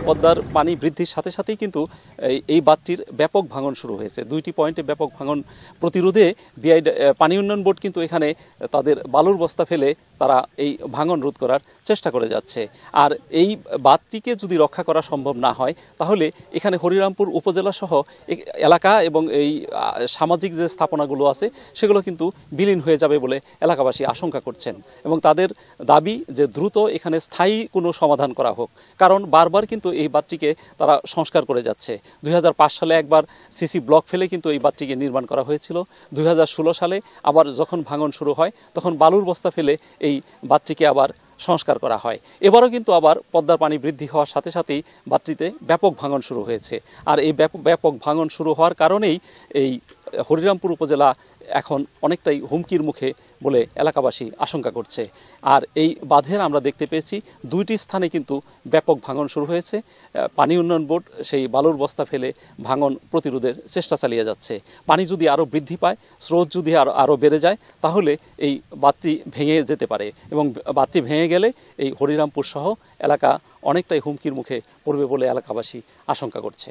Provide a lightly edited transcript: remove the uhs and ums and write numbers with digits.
পদ্মার পানি বৃদ্ধির সাথে সাথেই কিন্তু এই বাঁধটির ব্যাপক ভাঙন শুরু হয়েছে। 2টি পয়েন্টে ব্যাপক ভাঙন প্রতিরোধে পানি উন্নয়ন বোর্ড কিন্তু এখানে তাদের বালুর বস্তা ফেলে তারা এই ভাঙন রোধ করার চেষ্টা করে যাচ্ছে। আর এই বাঁধটিকে যদি রক্ষা করা সম্ভব না হয় তাহলে এখানে হরিরামপুর উপজেলা সহ এলাকা এবং এই সামাজিক যে স্থাপনাগুলো আছে সেগুলো কিন্তু বিলীন হয়ে যাবে বলে এলাকাবাসী আশঙ্কা করছেন এবং তাদের দাবি যে দ্রুত এখানে স্থায়ী কোনো সমাধান করা হোক। কারণ বারবার কিন্তু এই বাঁধটিকে তারা সংস্কার করে যাচ্ছে। 2005 সালে একবার সিসি ব্লক ফেলে কিন্তু এই বাঁধটিকে নির্মাণ করা হয়েছিল। 2016 সালে আবার যখন ভাঙন শুরু হয় তখন বালুর বস্তা ফেলে এই বাঁধটিকে আবার সংস্কার করা হয়। এবারও কিন্তু আবার পদ্মার পানি বৃদ্ধি হওয়ার সাথে সাথেই বাঁধটিতে ব্যাপক ভাঙন শুরু হয়েছে। আর এই ব্যাপক ভাঙন শুরু হওয়ার কারণেই এই হরিরামপুর উপজেলা এখন অনেকটাই হুমকির মুখে বলে এলাকাবাসী আশঙ্কা করছে। আর এই বাঁধের আমরা দেখতে পেয়েছি 2টি স্থানে কিন্তু ব্যাপক ভাঙন শুরু হয়েছে। পানি উন্নয়ন বোর্ড সেই বালুর বস্তা ফেলে ভাঙন প্রতিরোধের চেষ্টা চালিয়ে যাচ্ছে। পানি যদি আরও বৃদ্ধি পায়, স্রোত যদি আরও বেড়ে যায় তাহলে এই বাঁধটি ভেঙে যেতে পারে এবং বাঁধটি ভেঙে গেলে এই হরিরামপুর সহ এলাকা অনেকটাই হুমকির মুখে পড়বে বলে এলাকাবাসী আশঙ্কা করছে।